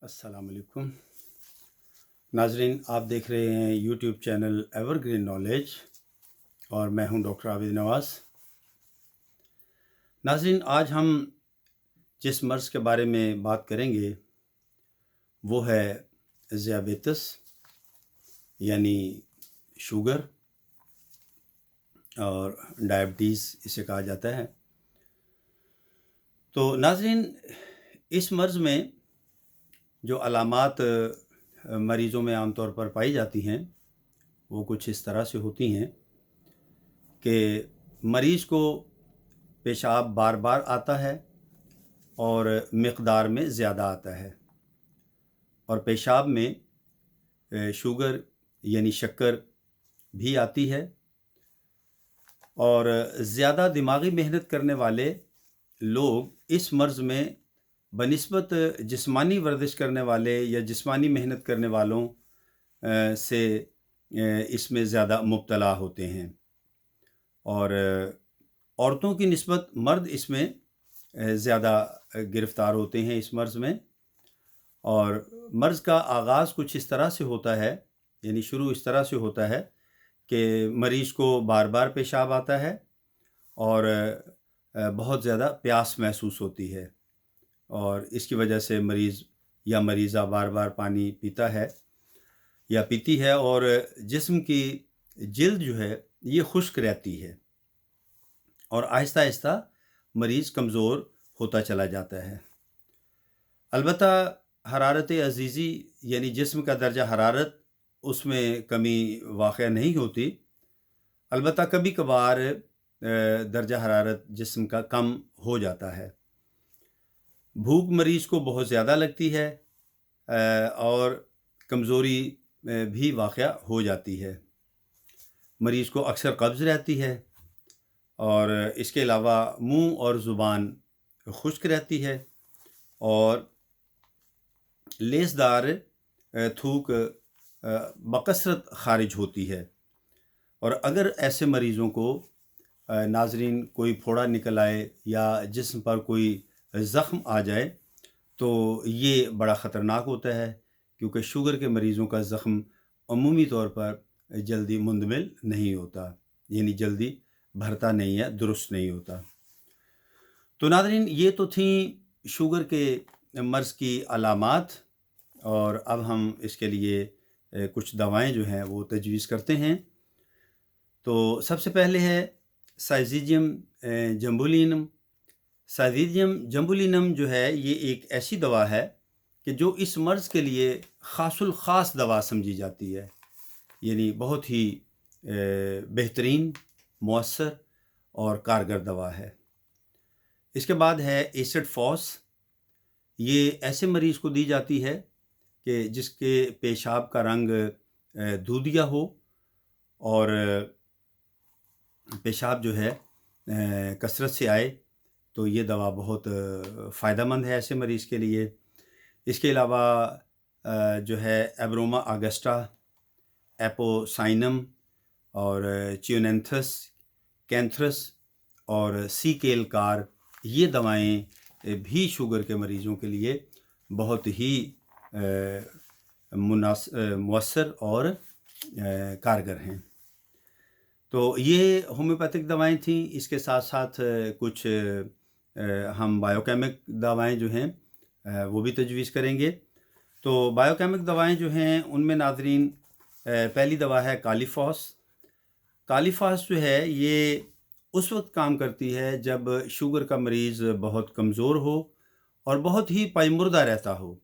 अस्सलाम वालेकुम नाजरीन, आप देख रहे हैं यूट्यूब चैनल एवरग्रीन नॉलेज और मैं हूं डॉक्टर आबिद नवाज़। नाजरीन, आज हम जिस मर्ज़ के बारे में बात करेंगे वो है ज़ियाबेतस यानी शुगर और डायबिटीज़ इसे कहा जाता है। तो नाजरीन, इस मर्ज़ में जो अलामात मरीज़ों में आमतौर पर पाई जाती हैं वो कुछ इस तरह से होती हैं कि मरीज़ को पेशाब बार बार आता है और मिक़दार में ज़्यादा आता है और पेशाब में शुगर यानी शक्कर भी आती है और ज़्यादा दिमागी मेहनत करने वाले लोग इस मर्ज़ में बनिस्बत जिस्मानी वर्जिश करने वाले या जिस्मानी मेहनत करने वालों से इसमें ज़्यादा मुब्तला होते हैं और औरतों की निस्बत मर्द इसमें ज़्यादा गिरफ़्तार होते हैं इस मर्ज़ में। और मर्ज़ का आगाज़ कुछ इस तरह से होता है, यानी शुरू इस तरह से होता है कि मरीज़ को बार बार पेशाब आता है और बहुत ज़्यादा प्यास महसूस होती है और इसकी वजह से मरीज़ या मरीज़ा बार बार पानी पीता है या पीती है और जिस्म की जिल्द जो है ये खुश्क रहती है और आहिस्ता आहिस्ता मरीज़ कमज़ोर होता चला जाता है। अलबत्ता हरारत अज़ीज़ी यानी जिस्म का दर्जा हरारत उसमें कमी वाक़या नहीं होती, अलबत्ता कभी कभार दर्जा हरारत जिस्म का कम हो जाता है। भूख मरीज़ को बहुत ज़्यादा लगती है और कमज़ोरी भी वाक़या हो जाती है। मरीज़ को अक्सर कब्ज़ रहती है और इसके अलावा मुंह और ज़ुबान खुश्क रहती है और लेसदार थूक बकसरत ख़ारिज होती है। और अगर ऐसे मरीज़ों को नाज़रीन कोई फोड़ा निकल आए या जिस्म पर कोई ज़ख़्म आ जाए तो ये बड़ा ख़तरनाक होता है, क्योंकि शुगर के मरीज़ों का ज़ख़्म अमूमी तौर पर जल्दी मुंदमिल नहीं होता, यानी जल्दी भरता नहीं है, दुरुस्त नहीं होता। तो नाज़रीन, ये तो थी शुगर के मर्ज़ की अलामात और अब हम इसके लिए कुछ दवाएं जो हैं वो तजवीज़ करते हैं। तो सबसे पहले है साइज़िजियम जम्बुलिनम। साइज़िजियम जम्बुलिनम जो है ये एक ऐसी दवा है कि जो इस मर्ज़ के लिए ख़ासुल ख़ास दवा समझी जाती है, यानी बहुत ही बेहतरीन, मौसर और कारगर दवा है। इसके बाद है एसिड फॉस। ये ऐसे मरीज़ को दी जाती है कि जिसके पेशाब का रंग दूधिया हो और पेशाब जो है कसरत से आए, तो ये दवा बहुत फ़ायदेमंद है ऐसे मरीज़ के लिए। इसके अलावा जो है एब्रोमा अगस्टा, एपोसाइनम और चियोनेंथस, कैंथ्रस और सी केल कार, ये दवाएं भी शुगर के मरीज़ों के लिए बहुत ही मुअस्सर और कारगर हैं। तो ये होम्योपैथिक दवाएं थीं। इसके साथ साथ कुछ हम बायोकेमिक दवाएं जो हैं वो भी तजवीज़ करेंगे। तो बायोकेमिक दवाएं जो हैं उनमें नाज़रीन पहली दवा है कालीफॉस। कालीफॉस जो है ये उस वक्त काम करती है जब शुगर का मरीज़ बहुत कमज़ोर हो और बहुत ही पायमुर्दा रहता हो,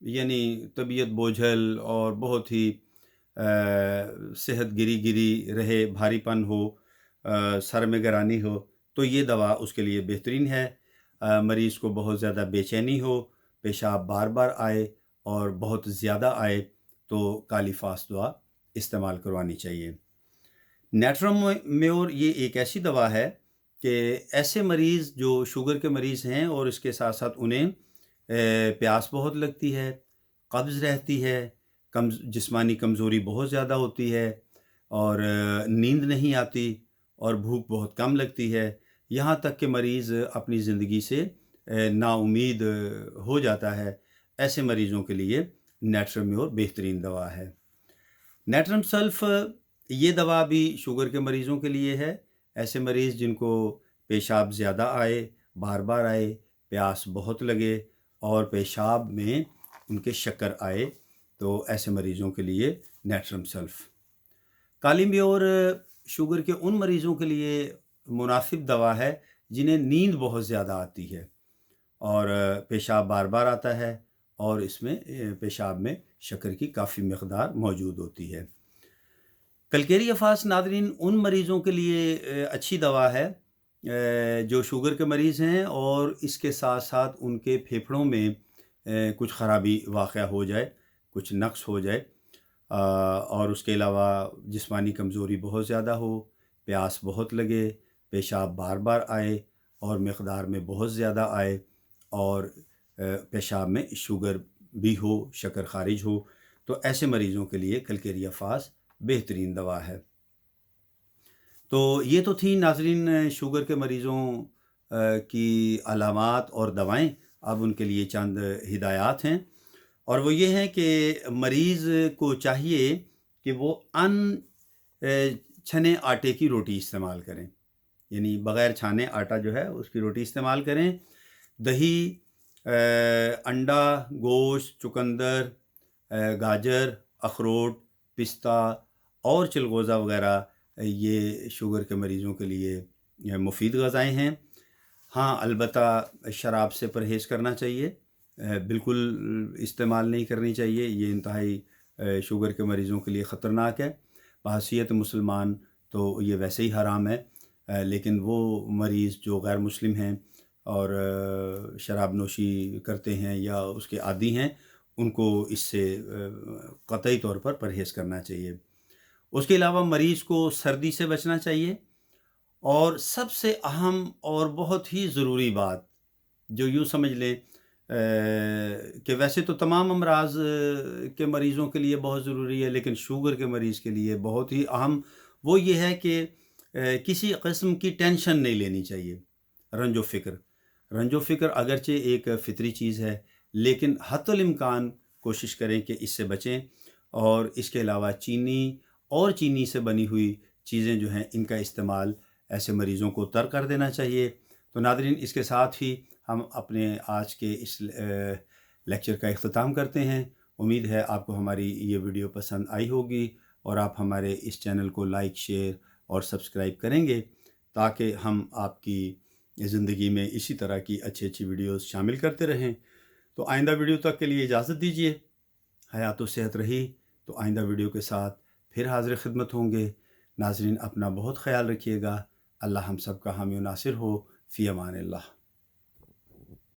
यानी तबीयत बोझल और बहुत ही सेहत गिरी गिरी रहे, भारीपन हो, सर में गरानी हो, तो ये दवा उसके लिए बेहतरीन है। मरीज़ को बहुत ज़्यादा बेचैनी हो, पेशाब बार बार आए और बहुत ज़्यादा आए, तो कालीफास दवा इस्तेमाल करवानी चाहिए। नेट्रोम्योर ये एक ऐसी दवा है कि ऐसे मरीज़ जो शुगर के मरीज़ हैं और इसके साथ साथ उन्हें प्यास बहुत लगती है, कब्ज़ रहती है, जिस्मानी कमज़ोरी बहुत ज़्यादा होती है और नींद नहीं आती और भूख बहुत कम लगती है, यहाँ तक कि मरीज़ अपनी ज़िंदगी से नाउम्मीद हो जाता है, ایسے مریضوں کے لیے نیٹرمیور بہترین دوا ہے۔ نیٹرم سلف یہ دوا بھی شوگر کے مریضوں کے لیے ہے۔ ایسے مریض جن کو پیشاب زیادہ آئے، بار بار آئے، پیاس بہت لگے اور پیشاب میں ان کے شکر آئے، تو ایسے مریضوں کے لیے نیٹرم سلف۔ کالی میور شوگر کے ان مریضوں کے لیے مناسب دوا ہے جنہیں نیند بہت زیادہ آتی ہے اور پیشاب بار بار آتا ہے اور اس میں پیشاب میں شکر کی کافی مقدار موجود ہوتی ہے۔ کلکیری افاس ناظرین ان مریضوں کے لیے اچھی دوا ہے جو شوگر کے مریض ہیں اور اس کے ساتھ ساتھ ان کے پھیپھڑوں میں کچھ خرابی واقع ہو جائے، کچھ نقص ہو جائے اور اس کے علاوہ جسمانی کمزوری بہت زیادہ ہو، پیاس بہت لگے، پیشاب بار بار آئے اور مقدار میں بہت زیادہ آئے اور پیشاب میں شوگر بھی ہو، شکر خارج ہو، تو ایسے مریضوں کے لیے کلکیری افاس بہترین دوا ہے۔ تو یہ تو تھیں ناظرین شوگر کے مریضوں کی علامات اور دوائیں۔ اب ان کے لیے چند ہدایات ہیں اور وہ یہ ہیں کہ مریض کو چاہیے کہ وہ چھنے آٹے کی روٹی استعمال کریں، یعنی بغیر چھانے آٹا جو ہے اس کی روٹی استعمال کریں۔ دہی، انڈا، گوشت، چقندر، گاجر، اخروٹ، پستہ اور چلغوزہ وغیرہ یہ شوگر کے مریضوں کے لیے مفید غذائیں ہیں۔ ہاں، البتہ شراب سے پرہیز کرنا چاہیے، بالکل استعمال نہیں کرنی چاہیے، یہ انتہائی شوگر کے مریضوں کے لیے خطرناک ہے۔ بحیثیت مسلمان تو یہ ویسے ہی حرام ہے، لیکن وہ مریض جو غیر مسلم ہیں اور شراب نوشی کرتے ہیں یا اس کے عادی ہیں، ان کو اس سے قطعی طور پر پرہیز کرنا چاہیے۔ اس کے علاوہ مریض کو سردی سے بچنا چاہیے اور سب سے اہم اور بہت ہی ضروری بات جو یوں سمجھ لیں کہ ویسے تو تمام امراض کے مریضوں کے لیے بہت ضروری ہے، لیکن شوگر کے مریض کے لیے بہت ہی اہم وہ یہ ہے کہ کسی قسم کی ٹینشن نہیں لینی چاہیے۔ رنج و فکر اگرچہ ایک فطری چیز ہے، لیکن حتی الامکان کوشش کریں کہ اس سے بچیں، اور اس کے علاوہ چینی سے بنی ہوئی چیزیں جو ہیں ان کا استعمال ایسے مریضوں کو ترک کر دینا چاہیے۔ تو ناظرین، اس کے ساتھ ہی ہم اپنے آج کے اس لیکچر کا اختتام کرتے ہیں۔ امید ہے آپ کو ہماری یہ ویڈیو پسند آئی ہوگی اور آپ ہمارے اس چینل کو لائک، شیئر اور سبسکرائب کریں گے تاکہ ہم آپ کی زندگی میں اسی طرح کی اچھی ویڈیوز شامل کرتے رہیں۔ تو آئندہ ویڈیو تک کے لیے اجازت دیجیے۔ حیات و صحت رہی تو آئندہ ویڈیو کے ساتھ پھر حاضر خدمت ہوں گے۔ ناظرین، اپنا بہت خیال رکھیے گا۔ اللہ ہم سب کا حامی و ناصر ہو۔ فی امان اللہ۔